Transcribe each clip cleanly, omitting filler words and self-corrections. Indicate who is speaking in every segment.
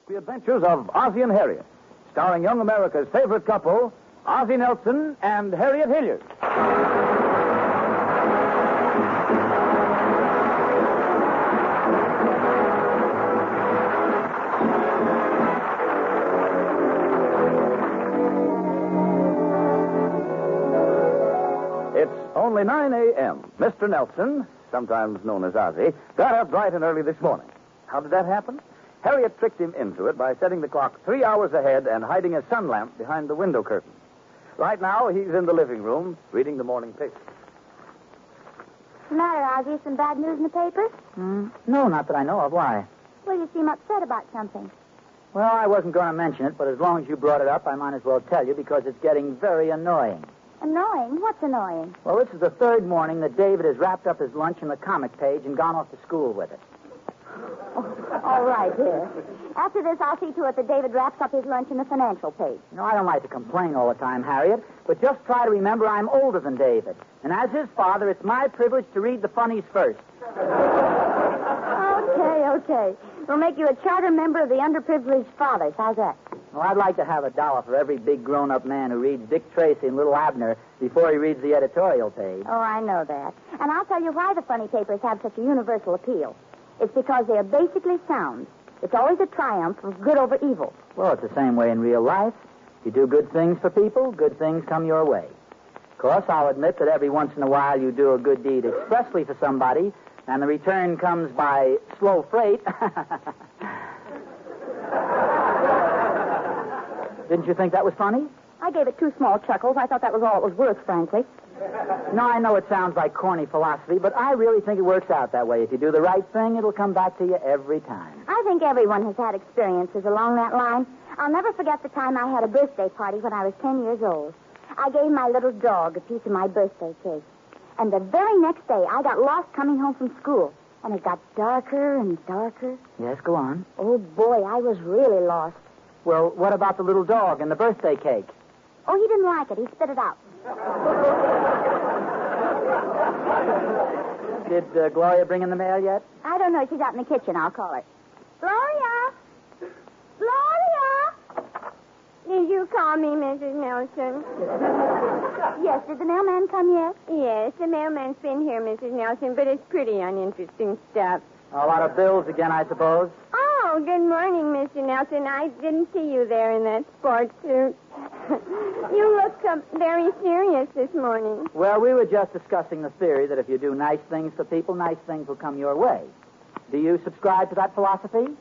Speaker 1: The Adventures of Ozzie and Harriet, starring young America's favorite couple, Ozzie Nelson and Harriet Hilliard. It's only 9 a.m. Mr. Nelson, sometimes known as Ozzie, got up bright and early this morning. How did that happen? Harriet tricked him into it by setting the clock 3 hours ahead and hiding a sun lamp behind the window curtain. Right now, he's in the living room reading the morning paper.
Speaker 2: What's the matter, Ozzie? Some bad news in the paper?
Speaker 3: No, not that I know of. Why?
Speaker 2: Well, you seem upset about something.
Speaker 3: Well, I wasn't going to mention it, but as long as you brought it up, I might as well tell you because it's getting very annoying.
Speaker 2: Annoying? What's annoying?
Speaker 3: Well, this is the third morning that David has wrapped up his lunch in the comic page and gone off to school with it.
Speaker 2: All right, here. After this, I'll see to it that David wraps up his lunch in the financial page.
Speaker 3: You know, I don't like to complain all the time, Harriet, but just try to remember I'm older than David. And as his father, it's my privilege to read the funnies first.
Speaker 2: Okay. We'll make you a charter member of the underprivileged fathers. How's that?
Speaker 3: Well, I'd like to have $1 for every big grown-up man who reads Dick Tracy and Little Abner before he reads the editorial page.
Speaker 2: Oh, I know that. And I'll tell you why the funny papers have such a universal appeal. It's because they are basically sound. It's always a triumph of good over evil.
Speaker 3: Well, it's the same way in real life. You do good things for people, good things come your way. Of course, I'll admit that every once in a while you do a good deed expressly for somebody, and the return comes by slow freight. Didn't you think that was funny?
Speaker 2: I gave it 2 small chuckles. I thought that was all it was worth, frankly.
Speaker 3: No, I know it sounds like corny philosophy, but I really think it works out that way. If you do the right thing, it'll come back to you every time.
Speaker 2: I think everyone has had experiences along that line. I'll never forget the time I had a birthday party when I was 10 years old. I gave my little dog a piece of my birthday cake. And the very next day, I got lost coming home from school. And it got darker and darker.
Speaker 3: Yes, go on.
Speaker 2: Oh, boy, I was really lost.
Speaker 3: Well, what about the little dog and the birthday cake?
Speaker 2: Oh, he didn't like it. He spit it out.
Speaker 3: Did Gloria bring in the mail yet?
Speaker 2: I don't know. She's out in the kitchen. I'll call her. Gloria! Gloria!
Speaker 4: Did you call me, Mrs. Nelson?
Speaker 2: Yes, did the mailman come yet?
Speaker 4: Yes, the mailman's been here, Mrs. Nelson, but it's pretty uninteresting stuff.
Speaker 3: A lot of bills again, I suppose.
Speaker 4: Oh, good morning, Mr. Nelson. I didn't see you there in that sports suit. You look very serious this morning.
Speaker 3: Well, we were just discussing the theory that if you do nice things for people, nice things will come your way. Do you subscribe to that philosophy?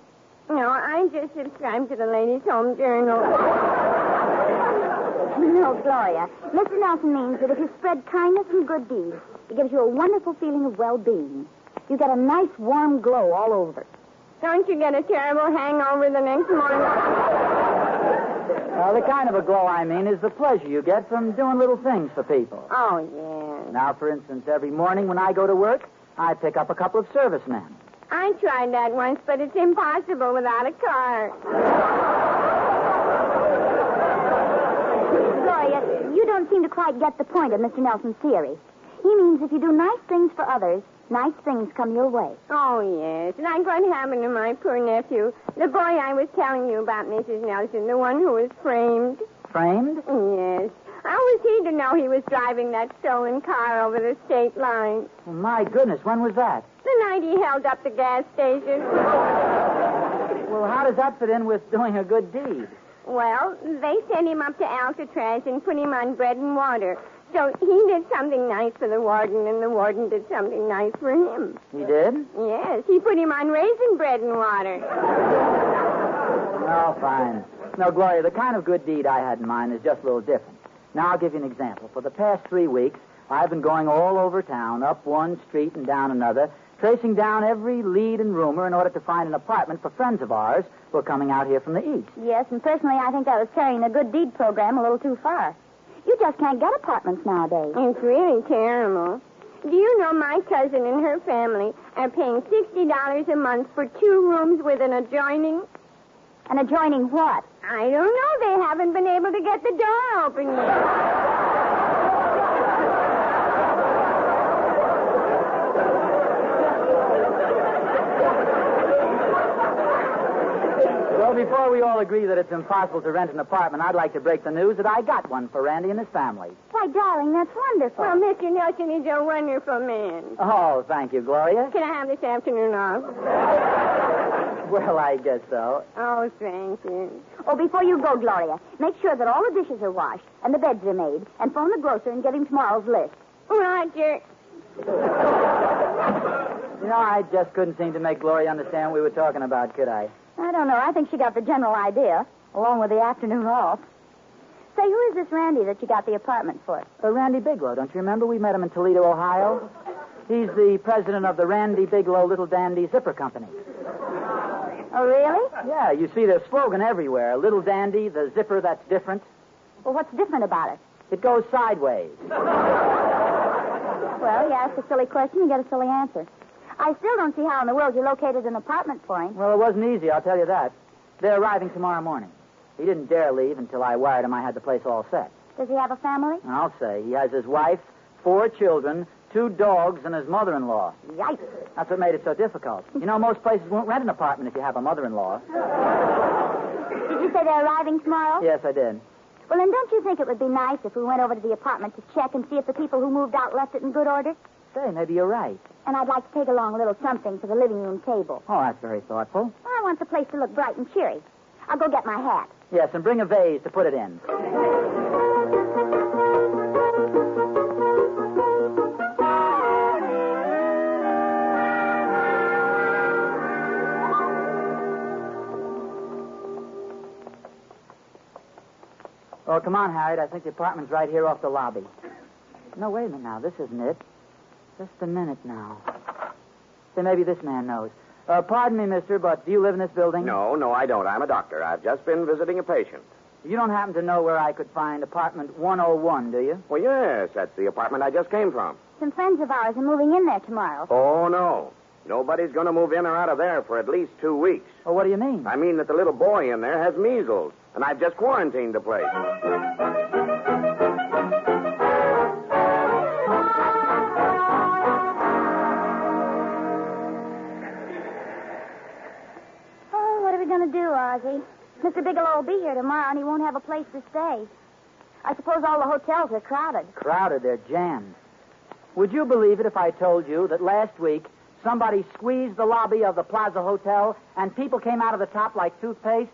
Speaker 4: No, I just subscribe to the Ladies' Home Journal.
Speaker 2: No, Gloria. Mr. Nelson means that if you spread kindness and good deeds, it gives you a wonderful feeling of well-being. You get a nice, warm glow all over.
Speaker 4: Don't you get a terrible hangover the next morning?
Speaker 3: Well, the kind of a glow I mean is the pleasure you get from doing little things for people.
Speaker 4: Oh, yeah.
Speaker 3: Now, for instance, every morning when I go to work, I pick up a couple of servicemen.
Speaker 4: I tried that once, but it's impossible without a car.
Speaker 2: Gloria, you don't seem to quite get the point of Mr. Nelson's theory. He means if you do nice things for others, nice things come your way.
Speaker 4: Oh, yes. Like what happened to my poor nephew, the boy I was telling you about, Mrs. Nelson, the one who was framed.
Speaker 3: Framed?
Speaker 4: Yes. How was he to know he was driving that stolen car over the state line?
Speaker 3: Well, my goodness, when was that?
Speaker 4: The night he held up the gas station.
Speaker 3: Well, how does that fit in with doing a good deed?
Speaker 4: Well, they sent him up to Alcatraz and put him on bread and water. So he did something nice for the warden, and the warden did something nice for him.
Speaker 3: He did?
Speaker 4: Yes, he put him on raisin bread and water.
Speaker 3: Oh, fine. No, Gloria, the kind of good deed I had in mind is just a little different. Now, I'll give you an example. For the past 3 weeks, I've been going all over town, up one street and down another, tracing down every lead and rumor in order to find an apartment for friends of ours who are coming out here from the east.
Speaker 2: Yes, and personally, I think that was carrying a good deed program a little too far. You just can't get apartments nowadays.
Speaker 4: It's really terrible. Do you know my cousin and her family are paying $60 a month for 2 rooms with an adjoining?
Speaker 2: An adjoining what?
Speaker 4: I don't know. They haven't been able to get the door open yet.
Speaker 3: Well, before we all agree that it's impossible to rent an apartment, I'd like to break the news that I got one for Randy and his family.
Speaker 2: Why, darling, that's wonderful.
Speaker 4: Well, Mr. Nelson is a wonderful man.
Speaker 3: Oh, thank you, Gloria.
Speaker 4: Can I have this afternoon off?
Speaker 3: Well, I guess so.
Speaker 4: Oh, thank you.
Speaker 2: Oh, before you go, Gloria, make sure that all the dishes are washed and the beds are made, and phone the grocer and give him tomorrow's list.
Speaker 4: Roger.
Speaker 3: You know, I just couldn't seem to make Gloria understand what we were talking about, could I?
Speaker 2: I don't know. I think she got the general idea, along with the afternoon off. Say, who is this Randy that you got the apartment for?
Speaker 3: Randy Bigelow. Don't you remember? We met him in Toledo, Ohio. He's the president of the Randy Bigelow Little Dandy Zipper Company.
Speaker 2: Oh, really?
Speaker 3: Yeah, you see their slogan everywhere. Little Dandy, the zipper that's different.
Speaker 2: Well, what's different about it?
Speaker 3: It goes sideways.
Speaker 2: Well, you ask a silly question, you get a silly answer. I still don't see how in the world you located an apartment for him.
Speaker 3: Well, it wasn't easy, I'll tell you that. They're arriving tomorrow morning. He didn't dare leave until I wired him I had the place all set.
Speaker 2: Does he have a family?
Speaker 3: I'll say. He has his wife, 4 children, 2 dogs, and his mother-in-law.
Speaker 2: Yikes.
Speaker 3: That's what made it so difficult. You know, most places won't rent an apartment if you have a mother-in-law.
Speaker 2: Did you say they're arriving tomorrow?
Speaker 3: Yes, I did.
Speaker 2: Well, then don't you think it would be nice if we went over to the apartment to check and see if the people who moved out left it in good order?
Speaker 3: Say, maybe you're right.
Speaker 2: And I'd like to take along a little something for the living room table.
Speaker 3: Oh, that's very thoughtful.
Speaker 2: I want the place to look bright and cheery. I'll go get my hat.
Speaker 3: Yes, and bring a vase to put it in. Oh, come on, Harriet. I think the apartment's right here off the lobby. No, wait a minute now. This isn't it. Just a minute now. Say, maybe this man knows. Pardon me, mister, but do you live in this building?
Speaker 5: No, I don't. I'm a doctor. I've just been visiting a patient.
Speaker 3: You don't happen to know where I could find apartment 101, do you?
Speaker 5: Well, yes, that's the apartment I just came from.
Speaker 2: Some friends of ours are moving in there tomorrow.
Speaker 5: Oh, no. Nobody's going to move in or out of there for at least 2 weeks.
Speaker 3: Well, what do you mean?
Speaker 5: I mean that the little boy in there has measles, and I've just quarantined the place.
Speaker 2: Oh, what are we going to do, Ozzie? Mr. Bigelow will be here tomorrow, and he won't have a place to stay. I suppose all the hotels are crowded.
Speaker 3: Crowded, they're jammed. Would you believe it if I told you that last week somebody squeezed the lobby of the Plaza Hotel and people came out of the top like toothpaste?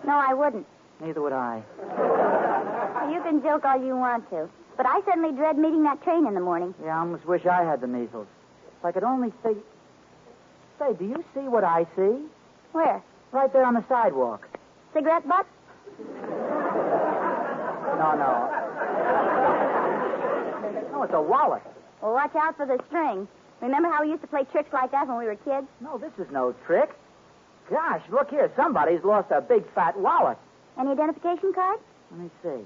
Speaker 2: No, I wouldn't.
Speaker 3: Neither would I.
Speaker 2: You can joke all you want to. But I suddenly dread meeting that train in the morning.
Speaker 3: Yeah, I almost wish I had the measles. If I could only see... Say, do you see what I see?
Speaker 2: Where?
Speaker 3: Right there on the sidewalk.
Speaker 2: Cigarette butt?
Speaker 3: No. No, it's a wallet.
Speaker 2: Well, watch out for the string. Remember how we used to play tricks like that when we were kids?
Speaker 3: No, this is no trick. Gosh, look here. Somebody's lost a big fat wallet.
Speaker 2: Any identification card?
Speaker 3: Let me see.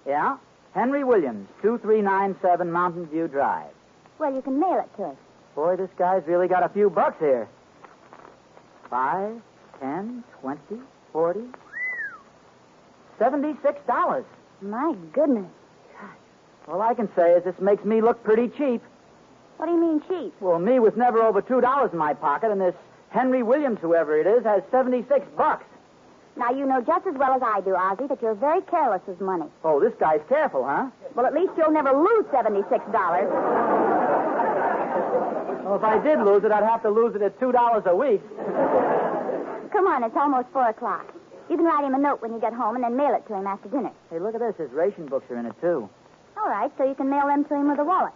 Speaker 3: Yeah? Henry Williams, 2397 Mountain View Drive.
Speaker 2: Well, you can mail it to us.
Speaker 3: Boy, this guy's really got a few bucks here. 5, 10, 20, 40, $76.
Speaker 2: My goodness.
Speaker 3: All I can say is this makes me look pretty cheap.
Speaker 2: What do you mean cheap?
Speaker 3: Well, me with never over $2 in my pocket, and this Henry Williams, whoever it is, has $76.
Speaker 2: Now, you know just as well as I do, Ozzie, that you're very careless with money.
Speaker 3: Oh, this guy's careful, huh?
Speaker 2: Well, at least you'll never lose $76.
Speaker 3: Well, if I did lose it, I'd have to lose it at $2 a week.
Speaker 2: Come on, it's almost 4 o'clock. You can write him a note when you get home and then mail it to him after dinner.
Speaker 3: Hey, look at this. His ration books are in it, too.
Speaker 2: All right, so you can mail them to him with a wallet.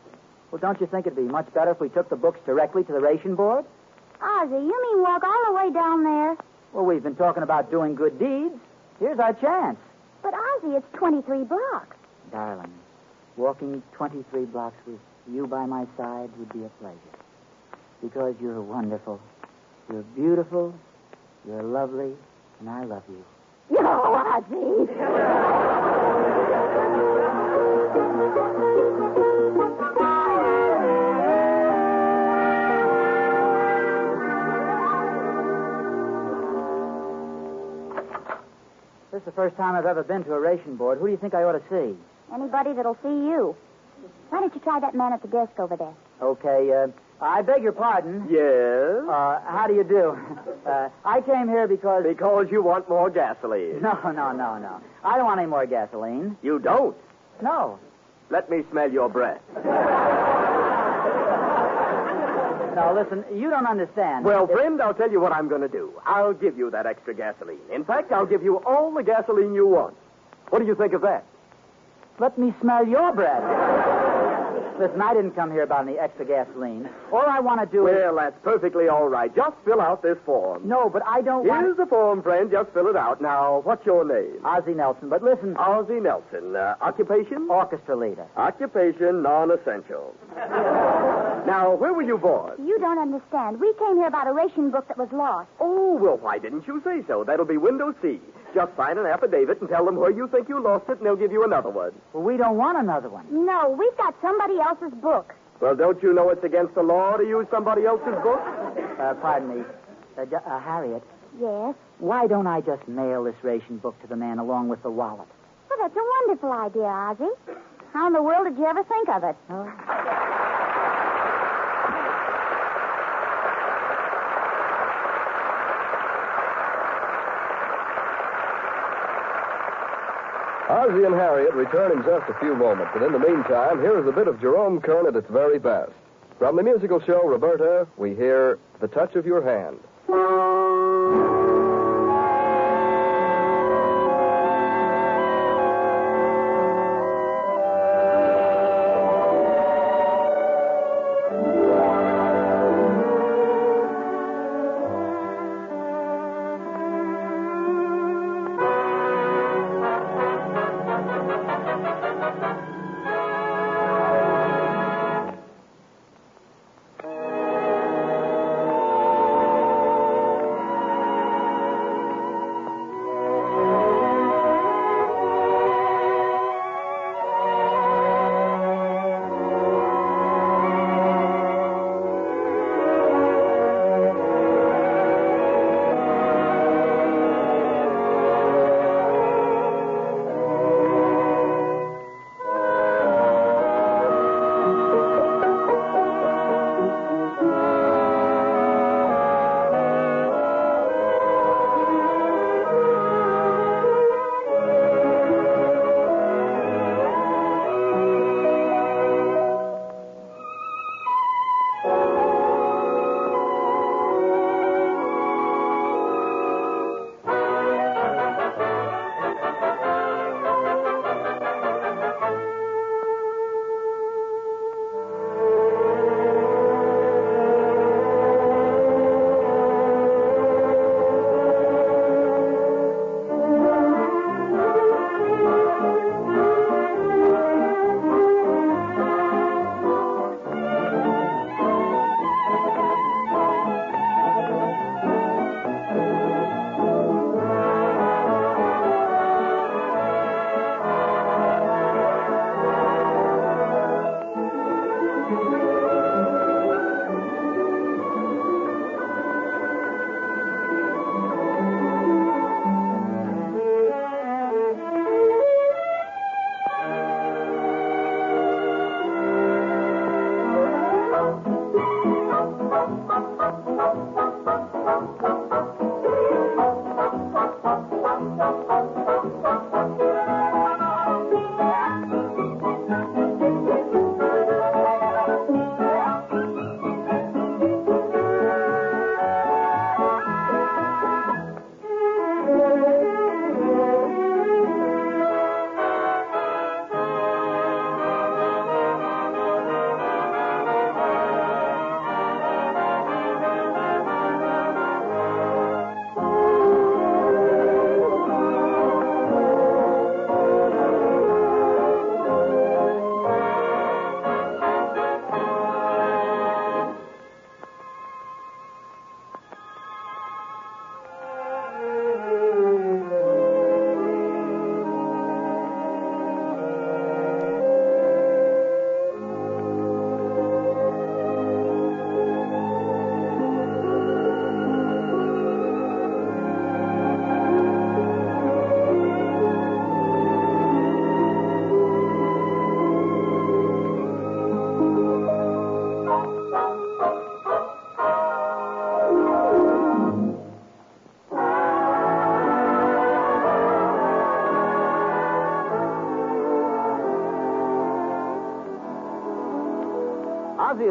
Speaker 3: Well, don't you think it'd be much better if we took the books directly to the ration board?
Speaker 2: Ozzie, you mean walk all the way down there?
Speaker 3: Well, we've been talking about doing good deeds. Here's our chance.
Speaker 2: But, Ozzie, it's 23 blocks.
Speaker 3: Darling, walking 23 blocks with you by my side would be a pleasure. Because you're wonderful. You're beautiful. You're lovely. And I love you.
Speaker 2: No, Ozzie.
Speaker 3: This is the first time I've ever been to a ration board. Who do you think I ought to see?
Speaker 2: Anybody that'll see you. Why don't you try that man at the desk over there?
Speaker 3: Okay, I beg your pardon.
Speaker 5: Yes?
Speaker 3: How do you do? I came here because...
Speaker 5: Because you want more gasoline.
Speaker 3: No. I don't want any more gasoline.
Speaker 5: You don't?
Speaker 3: No.
Speaker 5: Let me smell your breath.
Speaker 3: No, listen, you don't understand.
Speaker 5: Well, friend, I'll tell you what I'm going to do. I'll give you that extra gasoline. In fact, I'll give you all the gasoline you want. What do you think of that?
Speaker 3: Let me smell your breath. Listen, I didn't come here about any extra gasoline. All I want to do is...
Speaker 5: Well, that's perfectly all right. Just fill out this form.
Speaker 3: No, but I don't want...
Speaker 5: Here's the form, friend. Just fill it out. Now, what's your name?
Speaker 3: Ozzie Nelson, but listen...
Speaker 5: Ozzie Nelson. Occupation?
Speaker 3: Orchestra leader.
Speaker 5: Occupation non-essential. Now, where were you born?
Speaker 2: You don't understand. We came here about a ration book that was lost.
Speaker 5: Oh, well, why didn't you say so? That'll be window C. Just sign an affidavit and tell them where you think you lost it, and they'll give you another one.
Speaker 3: Well, we don't want another one.
Speaker 2: No, we've got somebody else's book.
Speaker 5: Well, don't you know it's against the law to use somebody else's book?
Speaker 3: Pardon me. Harriet,
Speaker 2: Yes?
Speaker 3: why don't I just mail this ration book to the man along with the wallet?
Speaker 2: Well, that's a wonderful idea, Ozzie. How in the world did you ever think of it?
Speaker 6: Ozzie and Harriet return in just a few moments, and in the meantime, here is a bit of Jerome Kern at its very best. From the musical show Roberta, we hear The Touch of Your Hand.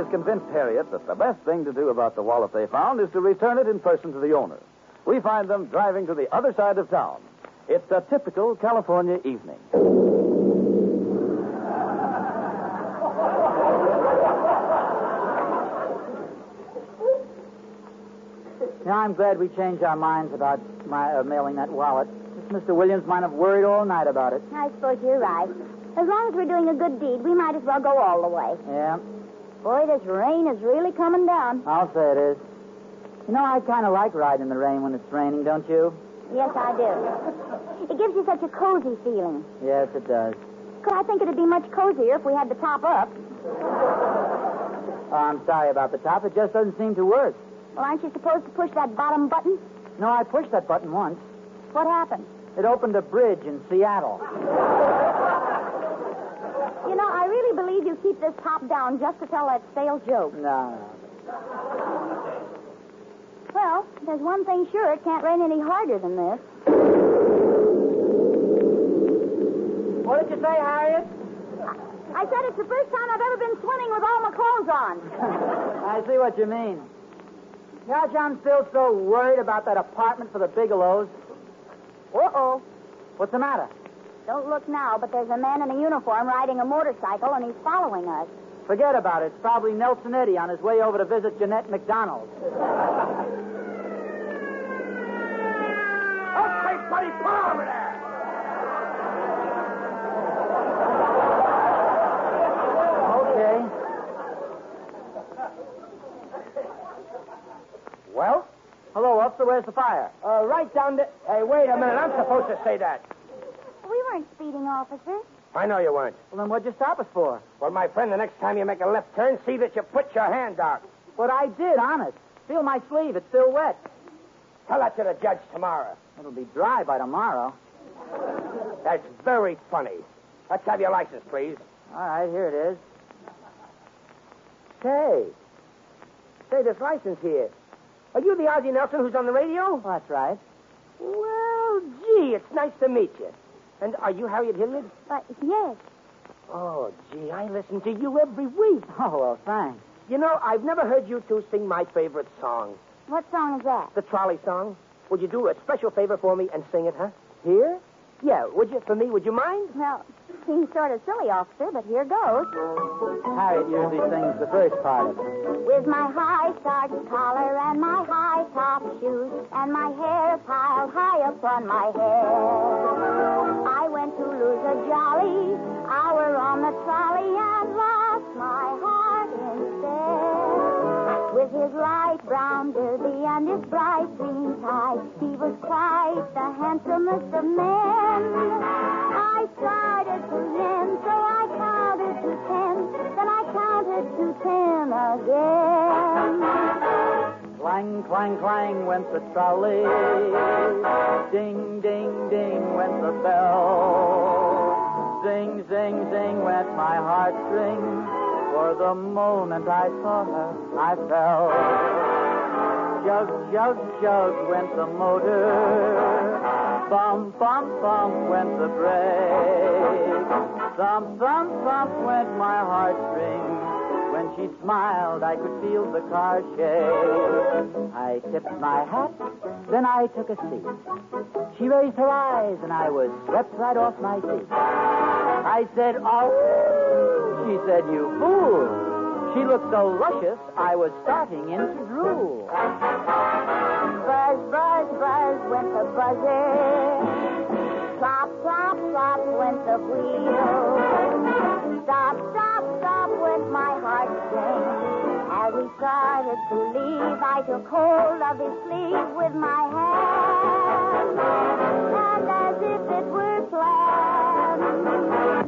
Speaker 1: has convinced Harriet that the best thing to do about the wallet they found is to return it in person to the owner. We find them driving to the other side of town. It's a typical California evening.
Speaker 3: Now, I'm glad we changed our minds about my mailing that wallet. Mr. Williams might have worried all night about it.
Speaker 2: I suppose you're right. As long as we're doing a good deed, we might as well go all the way.
Speaker 3: Yeah,
Speaker 2: Boy, this rain is really coming down.
Speaker 3: I'll say it is. You know, I kind of like riding in the rain when it's raining, don't you?
Speaker 2: Yes, I do. It gives you such a cozy feeling.
Speaker 3: Yes, it does.
Speaker 2: But I think it'd be much cozier if we had the top up.
Speaker 3: Oh, I'm sorry about the top. It just doesn't seem to work.
Speaker 2: Well, aren't you supposed to push that bottom button?
Speaker 3: No, I pushed that button once.
Speaker 2: What happened?
Speaker 3: It opened a bridge in Seattle.
Speaker 2: You know, I really believe you keep this top down just to tell that stale joke.
Speaker 3: No.
Speaker 2: Well, there's one thing sure. It can't rain any harder than this.
Speaker 3: What did you say, Harriet?
Speaker 2: I said it's the first time I've ever been swimming with all my clothes on.
Speaker 3: I see what you mean. Gosh, I'm still so worried about that apartment for the Bigelows.
Speaker 2: Uh-oh.
Speaker 3: What's the matter?
Speaker 2: Don't look now, but there's a man in a uniform riding a motorcycle, and he's following us.
Speaker 3: Forget about it. It's probably Nelson Eddy on his way over to visit Jeanette McDonald.
Speaker 5: Okay, buddy, pull over there.
Speaker 3: Okay.
Speaker 5: Well?
Speaker 3: Hello, officer. Where's the fire?
Speaker 5: Right down there. Hey, wait a minute. I'm supposed to say that.
Speaker 2: We weren't speeding, officer.
Speaker 5: I know you weren't.
Speaker 3: Well, then what'd you stop us for?
Speaker 5: Well, my friend, the next time you make a left turn, see that you put your hand out.
Speaker 3: What I did, honest. Feel my sleeve. It's still wet.
Speaker 5: Tell that to the judge tomorrow.
Speaker 3: It'll be dry by tomorrow.
Speaker 5: That's very funny. Let's have your license, please.
Speaker 3: All right, here it is.
Speaker 5: Say, this license here. Are you the Ozzie Nelson who's on the radio?
Speaker 3: Well, that's right.
Speaker 5: Well, gee, it's nice to meet you. And are you Harriet Hilliard?
Speaker 2: But, yes.
Speaker 5: Oh, gee, I listen to you every week.
Speaker 3: Oh, well, thanks.
Speaker 5: You know, I've never heard you two sing my favorite song.
Speaker 2: What song is that?
Speaker 5: The trolley song. Would you do a special favor for me and sing it, huh? Here? Yeah, would you? For me, would you mind?
Speaker 2: Well, seems sort of silly, officer, but here goes.
Speaker 3: Harriet usually sings the first part of it.
Speaker 2: With my high starched collar and my high top shoes and my hair piled high up on my head, I went to lose a jolly hour on the trolley and lost my heart instead. With his light brown derby and his bright green tie, he was quite the handsomest of men. I started to grin, so I counted to 10. Then I counted to 10 again.
Speaker 3: Clang, clang, clang went the trolley. Ding, ding, ding went the bell. Zing, zing, zing went my heartstrings. For the moment I saw her, I fell. Jug, jug, jug went the motor. Bump, bump, bump went the brake. Thump, thump, thump went my heartstrings. When she smiled, I could feel the car shake. I tipped my hat, then I took a seat. She raised her eyes, and I was swept right off my feet. I said, oh, she said, you fool. She looked so luscious, I was starting in to drool.
Speaker 2: Buzz, buzz, buzz went the buzzer. Plop, plop, plop went the wheel. Stop, stop, stop went my heartstrings. As he started to leave, I took hold of his sleeve with my hand. And as if it were planned,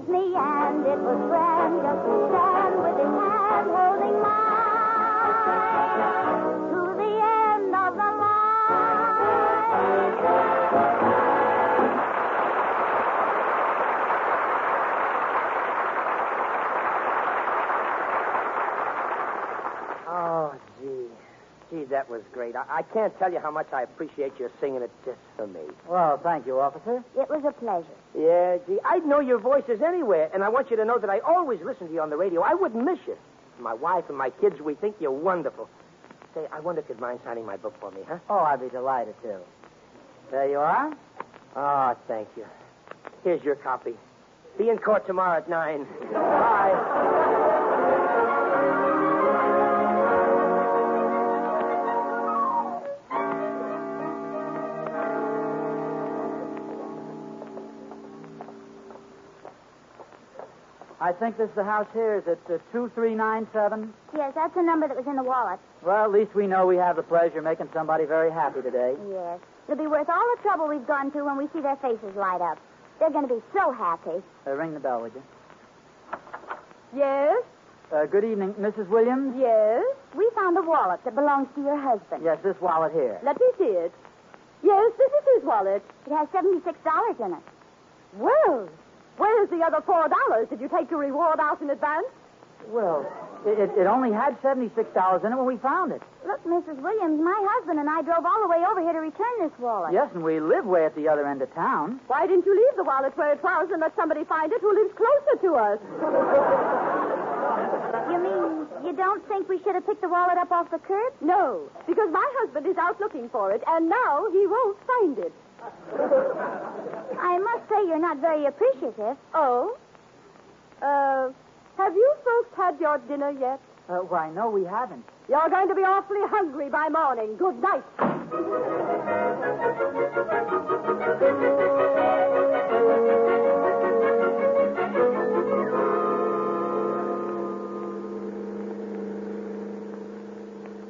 Speaker 2: me and it was grand just to stand with his hand holding mine to the end of the line.
Speaker 5: Oh, gee, that was great. I can't tell you how much I appreciate your singing it just for me.
Speaker 3: Well, thank you, officer.
Speaker 2: It was a pleasure.
Speaker 5: Yeah, gee, I'd know your voices anywhere, and I want you to know that I always listen to you on the radio. I wouldn't miss you.
Speaker 7: and my wife and my kids, we think you're wonderful. Say, I wonder if you'd mind signing my book for me, huh?
Speaker 3: Oh, I'd be delighted to. There you are.
Speaker 7: Oh, thank you. Here's your copy. Be in court tomorrow at 9. Bye.
Speaker 3: I think this is the house here. Is it 2397?
Speaker 2: Yes, that's the number that was in the wallet.
Speaker 3: Well, at least we know we have the pleasure of making somebody very happy today.
Speaker 2: Yes. It'll be worth all the trouble we've gone to when we see their faces light up. They're going to be so happy.
Speaker 3: Ring the bell, would you?
Speaker 8: Yes?
Speaker 3: Good evening, Mrs. Williams?
Speaker 8: Yes?
Speaker 2: We found a wallet that belongs to your husband.
Speaker 3: Yes, this wallet here.
Speaker 8: Let me see it. Yes, this is his wallet.
Speaker 2: It has $76 in it.
Speaker 8: Well, where's the other $4? Did you take your reward out in advance?
Speaker 3: Well, it only had $76 in it when we found it.
Speaker 2: Look, Mrs. Williams, my husband and I drove all the way over here to return this wallet.
Speaker 3: Yes, and we live way at the other end of town.
Speaker 8: Why didn't you leave the wallet where it was and let somebody find it who lives closer to us?
Speaker 2: You mean you don't think we should have picked the wallet up off the curb?
Speaker 8: No, because my husband is out looking for it, and now he won't find it.
Speaker 2: I must say you're not very appreciative.
Speaker 8: Oh? Have you folks had your dinner yet?
Speaker 3: Why, no, we haven't.
Speaker 8: You're going to be awfully hungry by morning. Good night.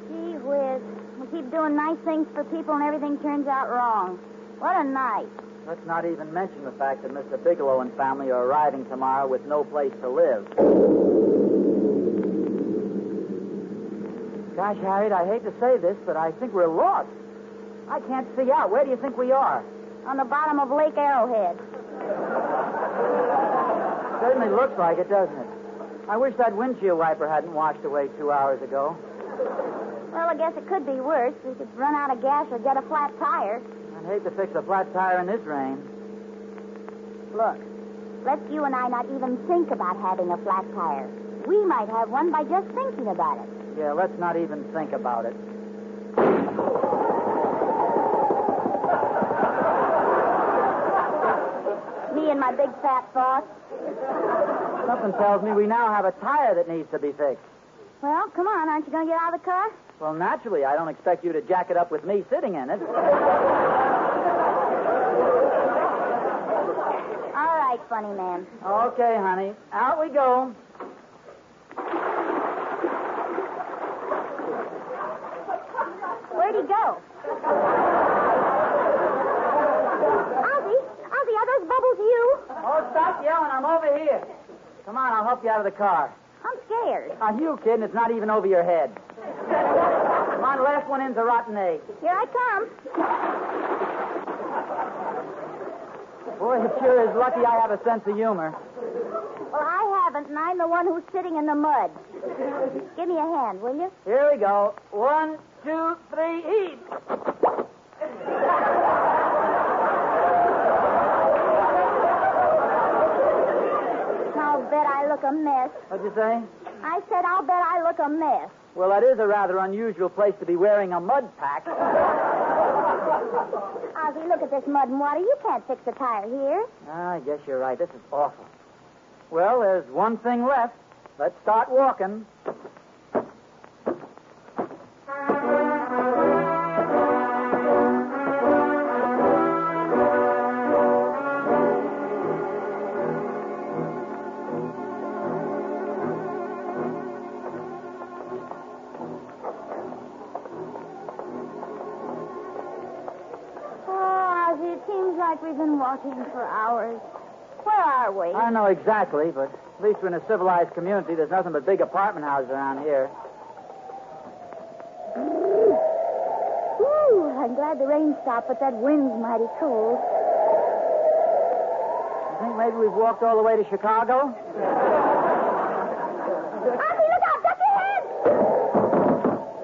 Speaker 2: Gee whiz. We keep doing nice things for people and everything turns out wrong. What a night.
Speaker 3: Let's not even mention the fact that Mr. Bigelow and family are arriving tomorrow with no place to live. Gosh, Harriet, I hate to say this, but I think we're lost. I can't see out. Where do you think we are?
Speaker 2: On the bottom of Lake Arrowhead.
Speaker 3: Certainly looks like it, doesn't it? I wish that windshield wiper hadn't washed away 2 hours ago.
Speaker 2: Well, I guess it could be worse. We could run out of gas or get a flat tire.
Speaker 3: I'd hate to fix a flat tire in this rain.
Speaker 2: Look, let's you and I not even think about having a flat tire. We might have one by just thinking about it.
Speaker 3: Yeah, let's not even think about it.
Speaker 2: Me and my big fat thoughts.
Speaker 3: Something tells me we now have a tire that needs to be fixed.
Speaker 2: Well, come on. Aren't you going to get out of the car?
Speaker 3: Well, naturally, I don't expect you to jack it up with me sitting in it.
Speaker 2: All right, funny man.
Speaker 3: Okay, honey. Out we go.
Speaker 2: Where'd he go? Ozzie, are those bubbles you?
Speaker 3: Oh, stop yelling. I'm over here. Come on, I'll help you out of the car.
Speaker 2: I'm scared.
Speaker 3: Now, you kidding? It's not even over your head. Come on, last one in's a rotten egg.
Speaker 2: Here I come.
Speaker 3: Boy, it sure is lucky I have a sense of humor.
Speaker 2: Well, I haven't, and I'm the one who's sitting in the mud. Give me a hand, will you?
Speaker 3: Here we go. 1, 2, 3, eat.
Speaker 2: I'll bet I look a mess.
Speaker 3: What'd you say?
Speaker 2: I said I'll bet I look a mess.
Speaker 3: Well, that is a rather unusual place to be wearing a mud pack.
Speaker 2: Ozzie, look at this mud and water. You can't fix a tire here.
Speaker 3: I guess you're right. This is awful. Well, there's one thing left. Let's start walking.
Speaker 2: Like we've been walking for hours. Where are we?
Speaker 3: I don't know exactly, but at least we're in a civilized community. There's nothing but big apartment houses around here.
Speaker 2: Ooh, I'm glad the rain stopped, but that wind's mighty cold.
Speaker 3: You think maybe we've walked all the way to Chicago?
Speaker 2: Ozzie, look out! Duck your head!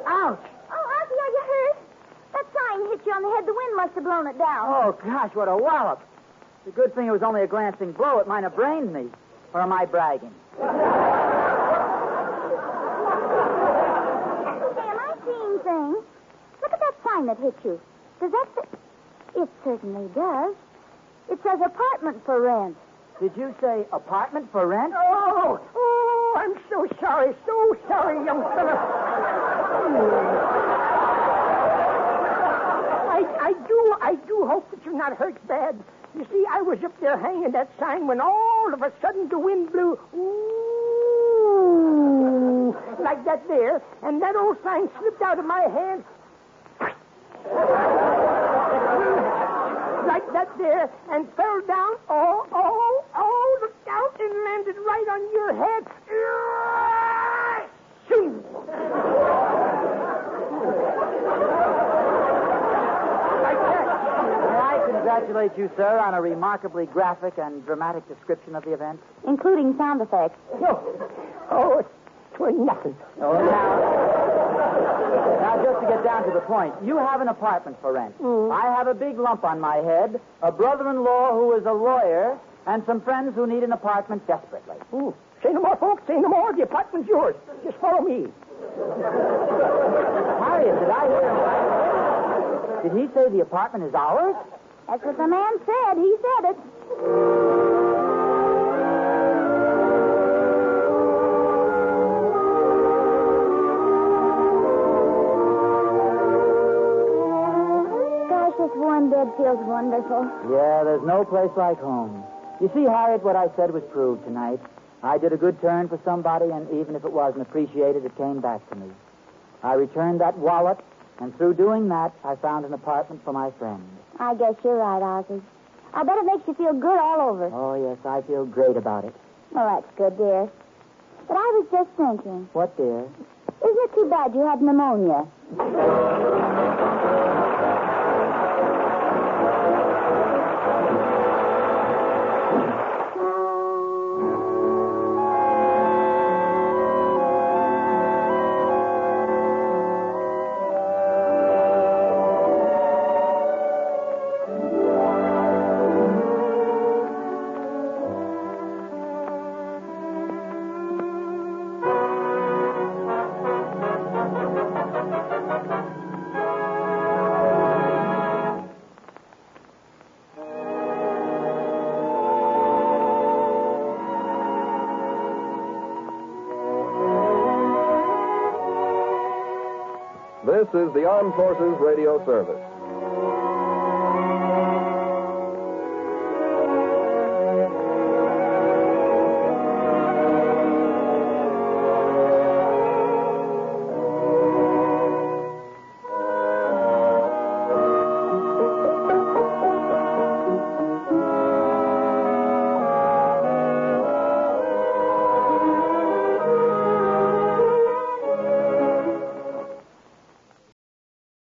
Speaker 3: Ouch!
Speaker 2: Oh, Ozzie, are you hurt? That sign hit you on the head. The wind must have blown it down.
Speaker 3: Oh, gosh, what a wallop. It's a good thing it was only a glancing blow. It might have brained me. Or am I bragging?
Speaker 2: sign that hit you. Does that say... It certainly does. It says apartment for rent.
Speaker 3: Did you say apartment for rent?
Speaker 7: Oh, I'm so sorry, young fella. I do hope that you're not hurt bad. You see, I was up there hanging that sign when all of a sudden the wind blew, ooh, like that there, and that old sign slipped out of my hand. Like that there, and fell down. Oh, look out, and landed right on your head. Shoo! Like that.
Speaker 3: May I congratulate you, sir, on a remarkably graphic and dramatic description of the event?
Speaker 2: Including sound effects.
Speaker 7: Oh, it was nothing.
Speaker 3: Oh, now, just to get down to the point, you have an apartment for rent. I have a big lump on my head, a brother-in-law who is a lawyer, and some friends who need an apartment desperately.
Speaker 7: Say no more, folks. Say no more. The apartment's yours. Just follow me.
Speaker 3: Harriet, did I hear him right? Did he say the apartment is ours?
Speaker 2: That's what the man said. He said it. This warm bed feels wonderful.
Speaker 3: Yeah, there's no place like home. You see, Harriet, what I said was proved tonight. I did a good turn for somebody, and even if it wasn't appreciated, it came back to me. I returned that wallet, and through doing that, I found an apartment for my friend.
Speaker 2: I guess you're right, Ozzie. I bet it makes you feel good all over.
Speaker 3: Oh, yes, I feel great about it.
Speaker 2: Well, that's good, dear. But I was just thinking.
Speaker 3: What, dear?
Speaker 2: Isn't it too bad you had pneumonia?
Speaker 6: This is the Armed Forces Radio Service.